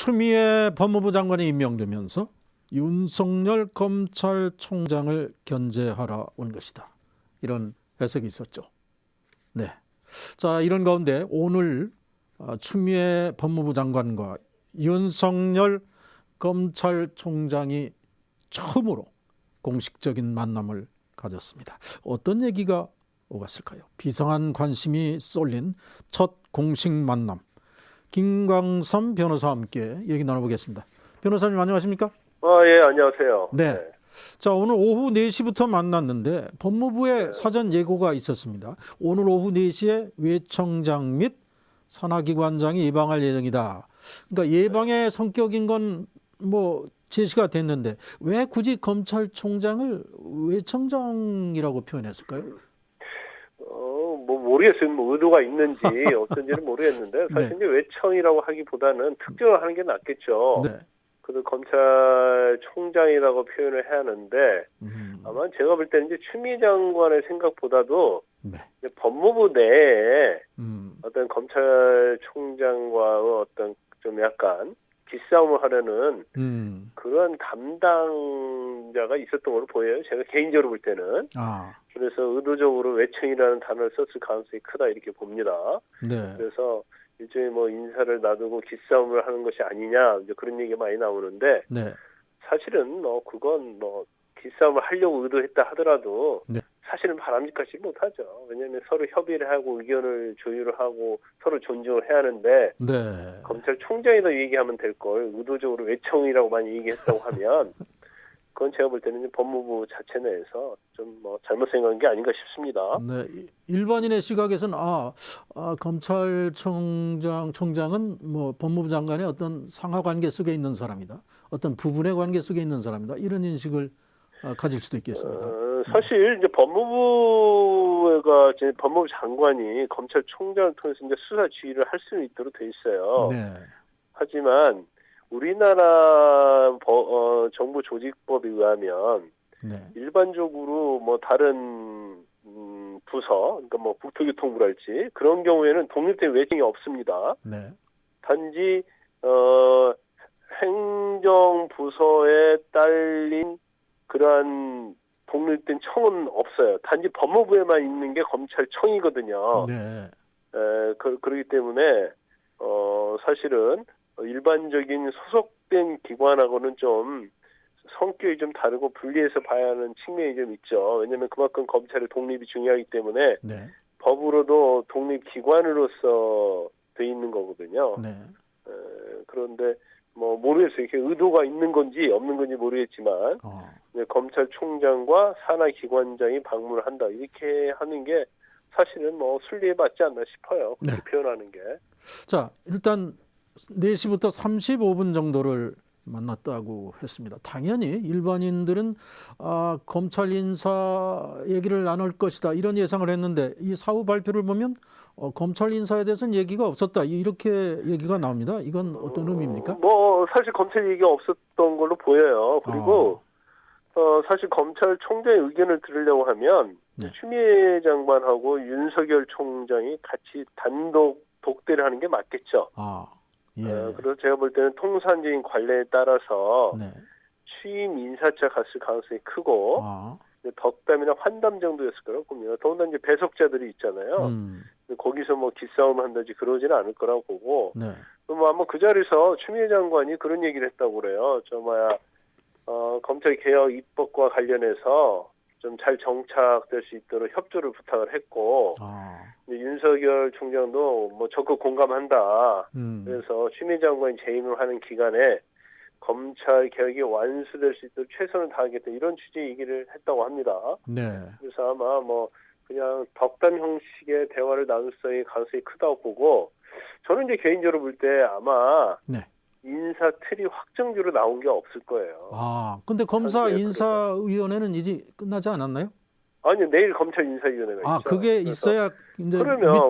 추미애 법무부 장관이 임명되면서 윤석열 검찰총장을 견제하러 온 것이다. 이런 해석이 있었죠. 네. 자, 이런 가운데 오늘 추미애 법무부 장관과 윤석열 검찰총장이 처음으로 공식적인 만남을 가졌습니다. 어떤 얘기가 오갔을까요? 비상한 관심이 쏠린 첫 공식 만남. 김광삼 변호사와 함께 얘기 나눠보겠습니다. 변호사님 안녕하십니까? 예, 안녕하세요. 네. 자, 오늘 오후 4시부터 만났는데 법무부에 사전 예고가 있었습니다. 오늘 오후 4시에 외청장 및 산하기관장이 예방할 예정이다. 그러니까 예방의 성격인 건 뭐 제시가 됐는데 왜 굳이 검찰총장을 외청장이라고 표현했을까요? 뭐 모르겠어요. 뭐 의도가 있는지 어쩐지는 모르겠는데 사실 네. 이제 외청이라고 하기보다는 특정을 하는 게 낫겠죠. 네. 그래서 검찰총장이라고 표현을 해야 하는데 아마 제가 볼 때는 이제 추미애 장관의 생각보다도 네. 이제 법무부 내에 어떤 검찰총장과의 어떤 좀 약간 기싸움을 하려는 그런 담당자가 있었던 걸로 보여요. 제가 개인적으로 볼 때는. 그래서 의도적으로 외청이라는 단어를 썼을 가능성이 크다 이렇게 봅니다. 네. 그래서 일종의 뭐 인사를 놔두고 기싸움을 하는 것이 아니냐 이제 그런 얘기가 많이 나오는데 네. 사실은 뭐 그건 뭐 기싸움을 하려고 의도했다 하더라도 네. 사실은 바람직하지 못하죠. 왜냐하면 서로 협의를 하고 의견을 조율을 하고 서로 존중을 해야 하는데 네. 검찰총장이다 얘기하면 될 걸 의도적으로 외청이라고만 얘기했다고 하면 그건 제가 볼 때는 법무부 자체 내에서 좀 뭐 잘못 생각한 게 아닌가 싶습니다. 네. 일반인의 시각에서는 총장은 뭐 법무부 장관의 어떤 상하 관계 속에 있는 사람이다. 어떤 부분의 관계 속에 있는 사람이다. 이런 인식을 가질 수도 있겠습니다. 사실 이제 법무부가 이제 법무부 장관이 검찰총장을 통해서 이제 수사 지휘를 할 수 있도록 돼 있어요. 네. 하지만 우리나라 정부 조직법에 의하면 네. 일반적으로 뭐 다른 부서, 그러니까 뭐 국토교통부랄지 그런 경우에는 독립된 외청이 없습니다. 네. 단지 행정부서에 딸린 그러한 독립된 청은 없어요. 단지 법무부에만 있는 게 검찰청이거든요. 네. 그렇기 때문에 사실은 일반적인 소속된 기관하고는 좀 성격이 좀 다르고 분리해서 봐야 하는 측면이 좀 있죠. 왜냐하면 그만큼 검찰의 독립이 중요하기 때문에 네. 법으로도 독립기관으로서 돼 있는 거거든요. 네. 그런데 뭐 모르겠어요. 이게 의도가 있는 건지 없는 건지 모르겠지만 검찰총장과 산하기관장이 방문을 한다 이렇게 하는 게 사실은 뭐 순리에 맞지 않나 싶어요. 그렇게 네. 표현하는 게. 자, 일단 4시부터 35분 정도를 만났다고 했습니다. 당연히 일반인들은 검찰 인사 얘기를 나눌 것이다 이런 예상을 했는데 이 사후 발표를 보면 검찰 인사에 대해서는 얘기가 없었다 이렇게 얘기가 나옵니다. 이건 어떤 의미입니까? 뭐 사실 검찰 얘기가 없었던 걸로 보여요. 그리고 사실 검찰총장의 의견을 들으려고 하면 네. 추미애 장관하고 윤석열 총장이 같이 단독 독대를 하는 게 맞겠죠. 예. 그래서 제가 볼 때는 통상적인 관례에 따라서 네. 취임 인사차 갔을 가능성이 크고 덕담이나 환담 정도였을 거라고 봅니다. 더군다나 이제 배석자들이 있잖아요. 거기서 뭐 기싸움 한다든지 그러지는 않을 거라고 보고 네. 뭐 아마 그 자리에서 추미애 장관이 그런 얘기를 했다고 그래요. 검찰 개혁 입법과 관련해서 좀 잘 정착될 수 있도록 협조를 부탁을 했고 윤석열 총장도 뭐 적극 공감한다. 그래서 추미애 장관이 재임을 하는 기간에 검찰 개혁이 완수될 수 있도록 최선을 다하겠다 이런 취지의 얘기를 했다고 합니다. 네. 그래서 아마 뭐 그냥 덕담 형식의 대화를 나눌 가능성이 크다고 보고 저는 이제 개인적으로 볼 때 아마 네. 인사 틀이 확정적으로 나온 게 없을 거예요. 근데 검사 인사위원회는 이제 끝나지 않았나요? 아니요, 내일 검찰 인사위원회가 있죠. 그게 있어야 이제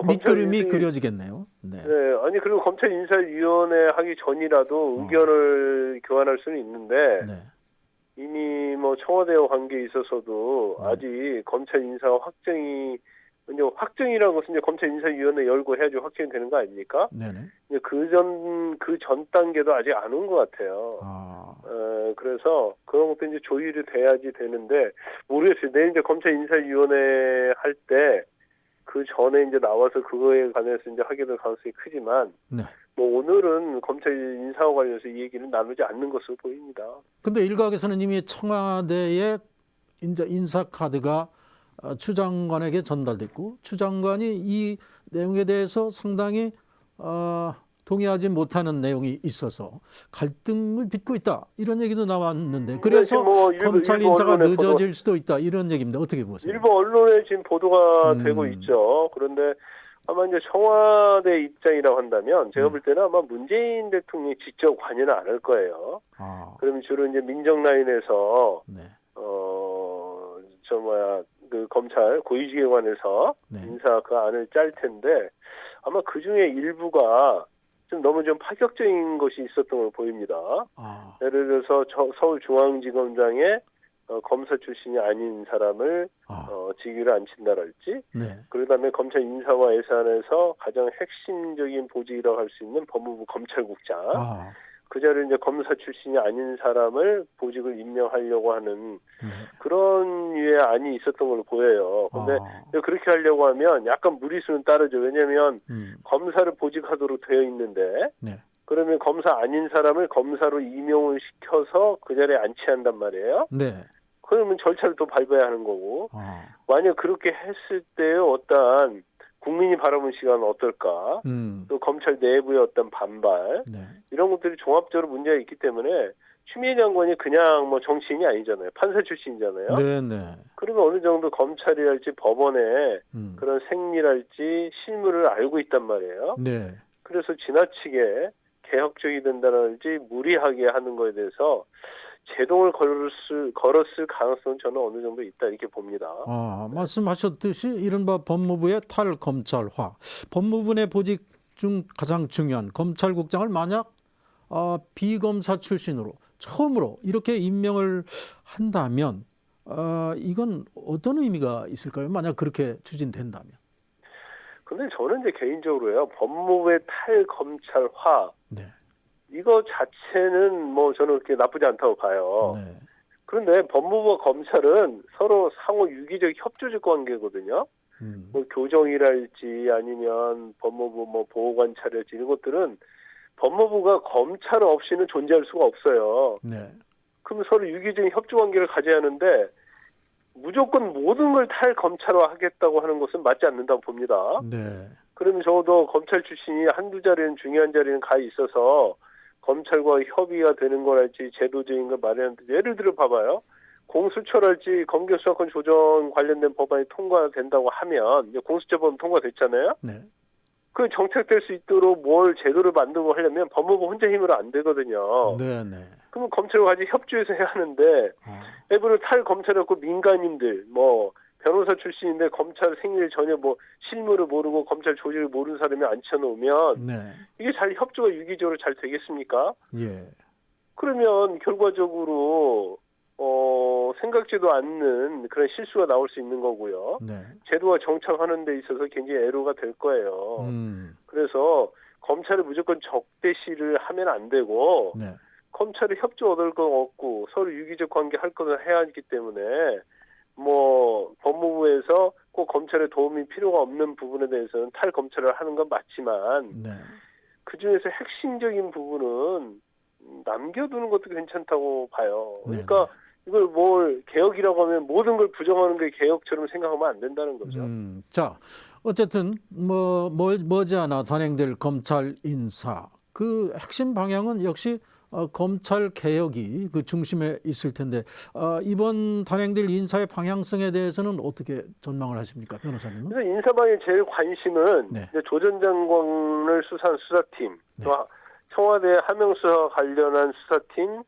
밑그림이 그려지겠네요. 네. 네, 아니 그리고 검찰 인사위원회 하기 전이라도 의견을 교환할 수는 있는데 네. 이미 뭐 청와대와 관계에 있어서도 아직 검찰 인사가 확정이 이제 확정이라는 것은 이제 검찰 인사위원회 열고 해야지 확정이 되는 거 아닙니까? 네네. 이제 그 전 단계도 아직 안 온 것 같아요. 아, 그래서 그런 것도 이제 조율이 돼야지 되는데 모르겠어요. 내일 이제 검찰 인사위원회 할 때 그 전에 이제 나와서 그거에 관해서 이제 하게 될 가능성이 크지만 네. 뭐 오늘은 검찰 인사와 관련해서 이 얘기는 나누지 않는 것으로 보입니다. 근데 일각에서는 이미 청와대의 이제 인사 카드가 추 장관에게 전달됐고 추 장관이 이 내용에 대해서 상당히 동의하지 못하는 내용이 있어서 갈등을 빚고 있다 이런 얘기도 나왔는데 그래서 뭐 검찰 일부 인사가 언론에 늦어질 수도 있다 이런 얘기입니다. 어떻게 보세요? 일부 언론에 지금 보도가 되고 있죠. 그런데 아마 이제 청와대 입장이라고 한다면 제가 볼 때는 아마 문재인 대통령이 직접 관여는 안 할 거예요. 그러면 주로 이제 민정 라인에서 네. 그 검찰 고위직에 관해서 네. 인사 그 안을 짤 텐데 아마 그 중에 일부가 좀 너무 좀 파격적인 것이 있었던 걸로 보입니다. 예를 들어서 서울중앙지검장에 검사 출신이 아닌 사람을 직위를 앉힌다랄지, 네. 그다음에 검찰 인사와 예산에서 가장 핵심적인 보직이라고 할 수 있는 법무부 검찰국장, 그 자리에 이제 검사 출신이 아닌 사람을 보직을 임명하려고 하는 그런 류의 안이 있었던 걸로 보여요. 근데 그렇게 하려고 하면 약간 무리수는 따르죠. 왜냐하면 검사를 보직하도록 되어 있는데 네. 그러면 검사 아닌 사람을 검사로 임용을 시켜서 그 자리에 안치한단 말이에요. 네. 그러면 절차를 또 밟아야 하는 거고 만약 그렇게 했을 때의 어떠한 국민이 바라보는 시간은 어떨까? 또 검찰 내부의 어떤 반발 네. 이런 것들이 종합적으로 문제가 있기 때문에 추미애 장관이 그냥 뭐 정치인이 아니잖아요. 판사 출신이잖아요. 네, 네. 그러면 어느 정도 검찰이랄지 법원의 그런 생리랄지 실무를 알고 있단 말이에요. 네. 그래서 지나치게 개혁적이 된다든지 무리하게 하는 거에 대해서 제동을 걸었을 가능성은 저는 어느 정도 있다 이렇게 봅니다. 말씀하셨듯이 이른바 법무부의 탈검찰화. 법무부 내 보직 중 가장 중요한 검찰국장을 만약 비검사 출신으로 처음으로 이렇게 임명을 한다면 이건 어떤 의미가 있을까요? 만약 그렇게 추진된다면. 근데 저는 이제 개인적으로요. 법무부의 탈검찰화. 네. 이거 자체는 뭐 저는 그렇게 나쁘지 않다고 봐요. 네. 그런데 법무부와 검찰은 서로 상호 유기적 협조적 관계거든요. 뭐 교정이랄지 아니면 법무부 뭐 보호관찰이랄지 이런 것들은 법무부가 검찰 없이는 존재할 수가 없어요. 네. 그럼 서로 유기적인 협조 관계를 가져야 하는데 무조건 모든 걸 탈검찰화 하겠다고 하는 것은 맞지 않는다고 봅니다. 네. 그러면 적어도 검찰 출신이 한두 자리는 중요한 자리는 가 있어서 검찰과 협의가 되는 거랄지 제도적인 걸 마련하는데 예를 들어 봐봐요. 공수처랄지 검경수사권 조정 관련된 법안이 통과된다고 하면 이제 공수처법 통과됐잖아요. 네. 그 정착될 수 있도록 뭘 제도를 만들고 하려면 법무부 혼자 힘으로 안 되거든요. 네, 네. 그러면 검찰과 같이 협조해서 해야 하는데 일부러 탈검찰이었고 민간인들 뭐 변호사 출신인데 검찰 생리를 전혀 뭐 실무를 모르고 검찰 조직을 모르는 사람이 앉혀놓으면 네. 이게 잘 협조가 유기적으로 잘 되겠습니까? 예. 그러면 결과적으로 생각지도 않는 그런 실수가 나올 수 있는 거고요. 네. 제도가 정착하는 데 있어서 굉장히 애로가 될 거예요. 그래서 검찰을 무조건 적대시를 하면 안 되고 네. 검찰을 협조 얻을 거 없고 서로 유기적 관계 할 거는 해야 하기 때문에 뭐 법무부에서 꼭 검찰의 도움이 필요가 없는 부분에 대해서는 탈검찰을 하는 건 맞지만 네. 그중에서 핵심적인 부분은 남겨두는 것도 괜찮다고 봐요. 네. 그러니까 이걸 뭘 개혁이라고 하면 모든 걸 부정하는 게 개혁처럼 생각하면 안 된다는 거죠. 자, 어쨌든 머지않아 단행될 검찰 인사 그 핵심 방향은 역시 검찰 개혁이 그 중심에 있을 텐데 이번 단행될 인사의 방향성에 대해서는 어떻게 전망을 하십니까, 변호사님은? 그래서 인사방의 제일 관심은 네. 조 전 장관을 수사한 수사팀, 네. 또 청와대 하명수사 관련한 수사팀,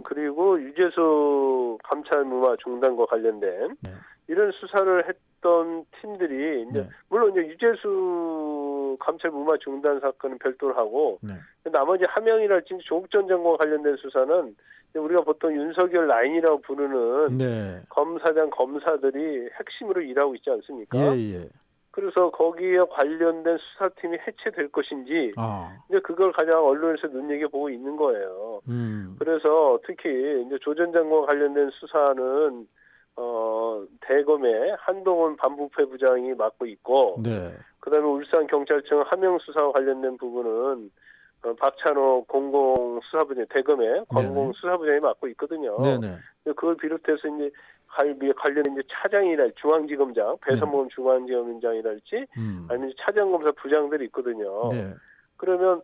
그리고 유재수 감찰 무마 중단과 관련된 네. 이런 수사를 했던 팀들이 이제 네. 물론 이제 유재수 감찰 무마 중단 사건은 별도로 하고 네. 나머지 하명이랄지 조국 전 장관과 관련된 수사는 우리가 보통 윤석열 라인이라고 부르는 네. 검사장 검사들이 핵심으로 일하고 있지 않습니까? 예, 예. 그래서 거기에 관련된 수사팀이 해체될 것인지 아, 이제 그걸 가장 언론에서 눈여겨보고 있는 거예요. 음, 그래서 특히 이제 조 전 장관 관련된 수사는 대검의 한동훈 반부패 부장이 맡고 있고, 네, 그다음에 울산경찰청 함영수사와 관련된 부분은 박찬호 공공수사부장, 대검의 공공수사부장이 맡고 있거든요. 네네, 그걸 비롯해서 이제 관련 이제 차장이랄 중앙지검장, 배선모 중앙지검장이랄지 아니면 차장검사 부장들이 있거든요. 네, 그러면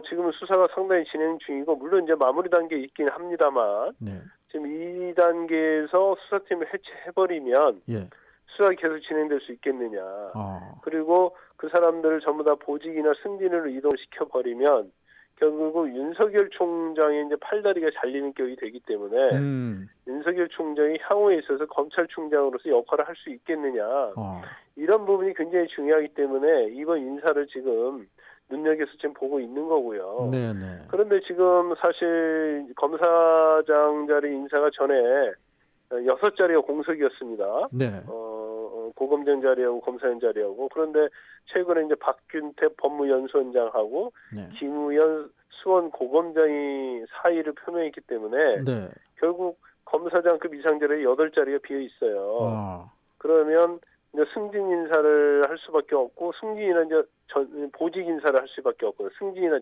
지금 수사가 상당히 진행 중이고 물론 이제 마무리 단계에 있긴 합니다만 네, 지금 이 단계에서 수사팀을 해체해버리면 예, 수사가 계속 진행될 수 있겠느냐. 아, 그리고 그 사람들을 전부 다 보직이나 승진으로 이동시켜 버리면 결국 윤석열 총장의 이제 팔다리가 잘리는 격이 되기 때문에 윤석열 총장이 향후에 있어서 검찰총장으로서 역할을 할 수 있겠느냐. 아, 이런 부분이 굉장히 중요하기 때문에 이번 인사를 지금 눈여겨서 지금 보고 있는 거고요. 네네, 그런데 지금 사실 검사장 자리 인사가 전에 6자리가 공석이었습니다. 네, 고검장 자리하고 검사장 자리하고 그런데 최근에 이제 박균택 법무연수원장하고 네, 김우현 수원 고검장이 사의를 표명했기 때문에 네, 결국 검사장급 이상 자리에 8자리가 비어 있어요. 아, 그러면 이제 승진 인사를 할 수밖에 없고 승진이나 이제 보직 인사를 할 수밖에 없고 승진이나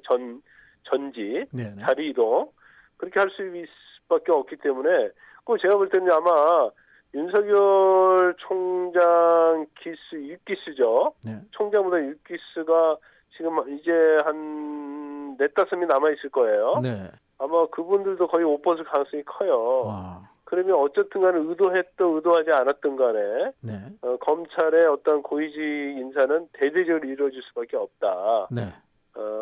전직 네네, 자리 이동 그렇게 할 수밖에 없기 때문에 그 제가 볼 때는 아마 윤석열 총장 기수 6기수죠. 네, 총장보다 6기수가 지금 이제 한 4-5명 남아 있을 거예요. 네, 아마 그분들도 거의 옷 벗을 가능성이 커요. 아, 그러면 어쨌든 간에 의도했든 의도하지 않았든 간에 네, 검찰의 어떤 고위직 인사는 대대적으로 이루어질 수밖에 없다. 네,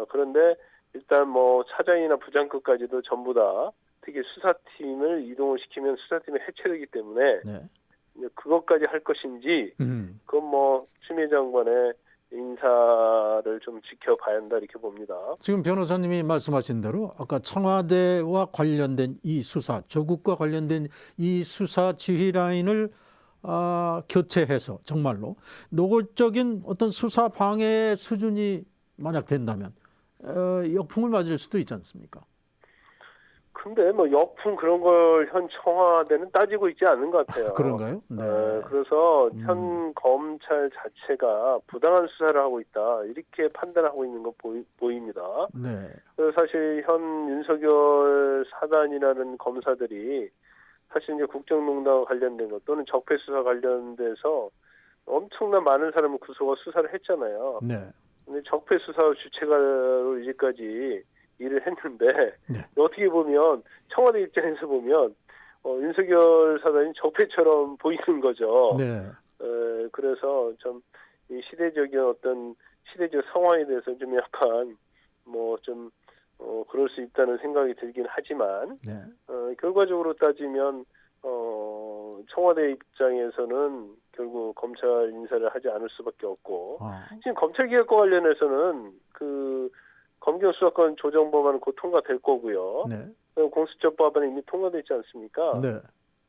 그런데 일단 뭐 차장이나 부장급까지도 전부 다 특히 수사팀을 이동을 시키면 수사팀이 해체되기 때문에 네, 이제 그것까지 할 것인지 그건 뭐 추미애 장관의 인사를 좀 지켜봐야 한다 이렇게 봅니다. 지금 변호사님이 말씀하신 대로 아까 청와대와 관련된 이 수사, 조국과 관련된 이 수사 지휘 라인을 교체해서 정말로 노골적인 어떤 수사 방해 수준이 만약 된다면 역풍을 맞을 수도 있지 않습니까? 근데 뭐 역풍 그런 걸 현 청와대는 따지고 있지 않은 것 같아요. 그런가요? 네. 그래서 현 검찰 자체가 부당한 수사를 하고 있다 이렇게 판단하고 있는 거 보입니다. 네. 그래서 사실 현 윤석열 사단이라는 검사들이 사실 이제 국정농단과 관련된 것 또는 적폐수사 관련돼서 엄청난 많은 사람을 구속하고 수사를 했잖아요. 네. 근데 적폐수사 주체가로 이제까지 일을 했는데 네. 어떻게 보면 청와대 입장에서 보면 윤석열 사단이 적폐처럼 보이는 거죠. 네. 그래서 좀 이 시대적인 어떤 시대적 상황에 대해서 좀 약간 뭐 좀 그럴 수 있다는 생각이 들긴 하지만 네. 결과적으로 따지면 청와대 입장에서는 결국 검찰 인사를 하지 않을 수밖에 없고 지금 검찰개혁과 관련해서는 그 검경수사권 조정법안은 곧 통과될 거고요. 네. 공수처법안은 이미 통과되어 있지 않습니까? 네.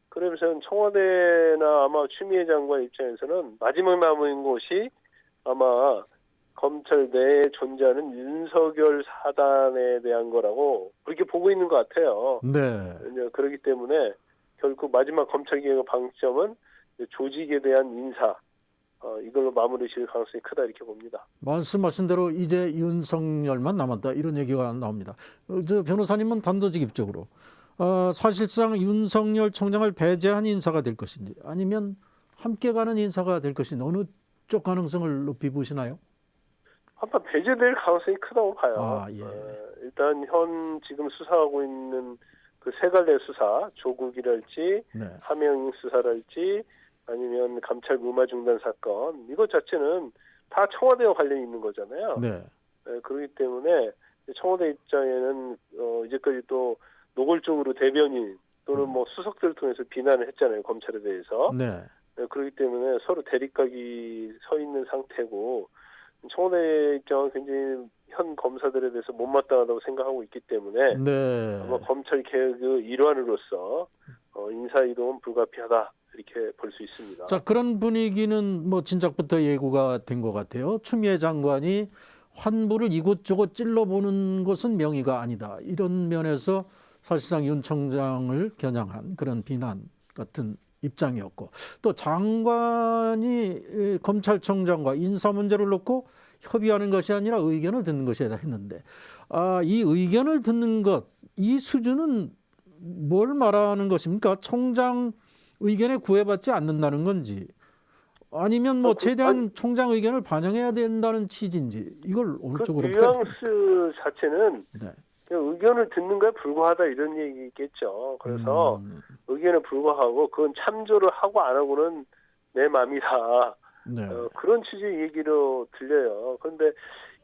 그러면서 청와대나 아마 추미애 장관 입장에서는 마지막 남은 곳이 아마 검찰 내에 존재하는 윤석열 사단에 대한 거라고 그렇게 보고 있는 것 같아요. 네. 그렇기 때문에 결국 마지막 검찰개혁의 방점은 조직에 대한 인사 이걸로 마무리 지을 가능성이 크다 이렇게 봅니다. 말씀하신 대로 이제 윤석열만 남았다 이런 얘기가 나옵니다. 저 변호사님은 단도직입적으로 사실상 윤석열 총장을 배제한 인사가 될 것인지 아니면 함께 가는 인사가 될 것인지 어느 쪽 가능성을 높이 보시나요? 한번 배제될 가능성이 크다고 봐요. 예. 일단 현 지금 수사하고 있는 그 세 갈래 수사, 조국이랄지 네. 함영 수사랄지 아니면 감찰 무마 중단 사건 이것 자체는 다 청와대와 관련이 있는 거잖아요. 네. 그렇기 때문에 청와대 입장에는 이제까지 또 노골적으로 대변인 또는 뭐 수석들을 통해서 비난을 했잖아요. 검찰에 대해서. 네. 그렇기 때문에 서로 대립각이 서 있는 상태고 청와대 입장은 굉장히 현 검사들에 대해서 못마땅하다고 생각하고 있기 때문에 네. 아마 검찰 개혁의 일환으로서 인사 이동은 불가피하다 이렇게 볼 수 있습니다. 자, 그런 분위기는 뭐 진작부터 예고가 된 것 같아요. 추미애 장관이 환부를 이곳저곳 찔러보는 것은 명의가 아니다. 이런 면에서 사실상 윤 청장을 겨냥한 그런 비난 같은 입장이었고, 또 장관이 검찰총장과 인사 문제를 놓고 협의하는 것이 아니라 의견을 듣는 것이다 했는데, 이 의견을 듣는 것, 이 수준은 뭘 말하는 것입니까? 총장 의견에 구애받지 않는다는 건지, 아니면 뭐 최대한 총장 의견을 반영해야 된다는 취지인지, 이걸 어느 그 쪽으로 뉘앙스 자체는 네. 그냥 의견을 듣는 거에 불과하다 이런 얘기겠죠. 그래서 의견에 불과하고 그건 참조를 하고 안 하고는 내 맘이다. 네. 그런 취지의 얘기로 들려요. 그런데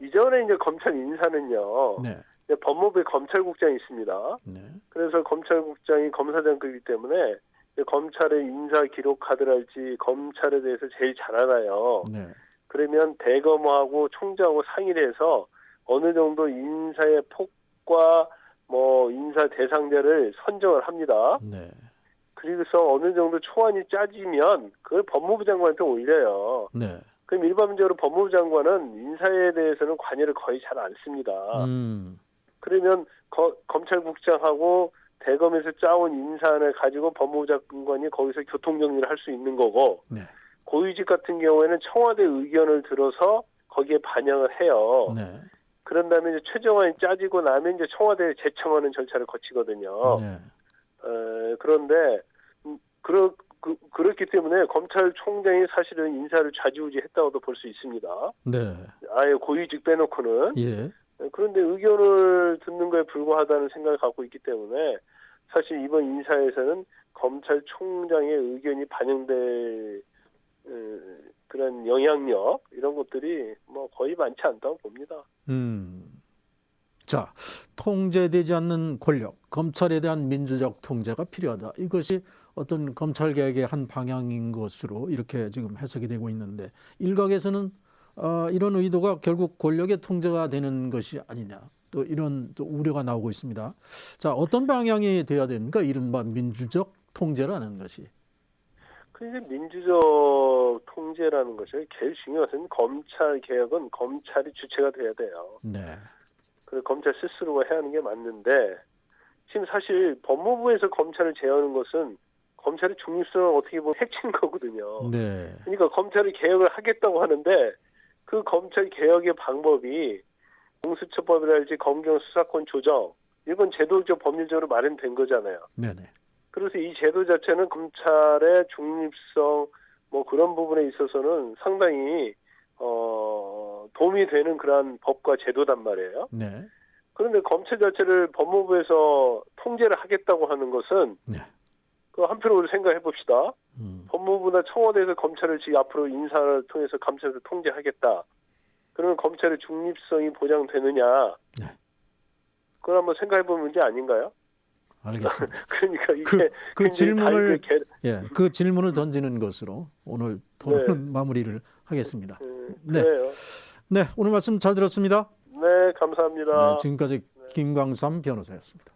이전에 이제 검찰 인사는요. 네. 이제 법무부에 검찰국장이 있습니다. 네. 그래서 검찰국장이 검사장급이기 때문에 이제 검찰의 인사 기록 카드랄지 검찰에 대해서 제일 잘 알아요. 네. 그러면 대검하고 총장하고 상의를 해서 어느 정도 인사의 폭과 뭐 인사 대상자를 선정을 합니다. 네. 그래서 어느 정도 초안이 짜지면 그걸 법무부 장관한테 올려요. 네. 그럼 일반적으로 법무부 장관은 인사에 대해서는 관여를 거의 잘 안 씁니다. 그러면 검찰국장하고 대검에서 짜온 인사안을 가지고 법무부 장관이 거기서 교통정리를 할 수 있는 거고, 네. 고위직 같은 경우에는 청와대 의견을 들어서 거기에 반영을 해요. 네. 그런 다음에 이제 최종안이 짜지고 나면 이제 청와대에 제청하는 절차를 거치거든요. 네. 그런데 그렇기 때문에 검찰총장이 사실은 인사를 좌지우지했다고도 볼 수 있습니다. 네. 아예 고위직 빼놓고는. 예. 그런데 의견을 듣는 거에 불과하다는 생각을 갖고 있기 때문에 사실 이번 인사에서는 검찰총장의 의견이 반영될 그런 영향력 이런 것들이 뭐 거의 많지 않다고 봅니다. 자, 통제되지 않는 권력, 검찰에 대한 민주적 통제가 필요하다. 이것이 어떤 검찰 개혁의 한 방향인 것으로 이렇게 지금 해석이 되고 있는데, 일각에서는 이런 의도가 결국 권력의 통제가 되는 것이 아니냐, 또 이런 또 우려가 나오고 있습니다. 자, 어떤 방향이 돼야 됩니까? 이른바 민주적 통제라는 것이. 그래서 민주적 통제라는 것이 제일 중요한 것은 검찰 개혁은 검찰이 주체가 돼야 돼요. 네. 그래서 검찰 스스로가 해야 하는 게 맞는데, 지금 사실 법무부에서 검찰을 제어하는 것은 검찰의 중립성을 어떻게 보면 해친 거거든요. 네. 그러니까 검찰이 개혁을 하겠다고 하는데 그 검찰 개혁의 방법이 공수처법이랄지 검경 수사권 조정, 이건 제도적 법률적으로 마련된 거잖아요. 네네. 그래서 이 제도 자체는 검찰의 중립성 뭐 그런 부분에 있어서는 상당히 도움이 되는 그러한 법과 제도단 말이에요. 네. 그런데 검찰 자체를 법무부에서 통제를 하겠다고 하는 것은 네. 그 한편으로 생각해 봅시다. 법무부나 청와대에서 검찰을 지금 앞으로 인사를 통해서 검찰을 통제하겠다. 그러면 검찰의 중립성이 보장되느냐? 네. 그걸 한번 생각해 보는 문제 아닌가요? 알겠습니다. 그러니까 이게 그 질문을 그 질문을 던지는 것으로 오늘 토론 마무리를 하겠습니다. 네. 그래요. 네, 오늘 말씀 잘 들었습니다. 네, 감사합니다. 네, 지금까지 김광삼 변호사였습니다.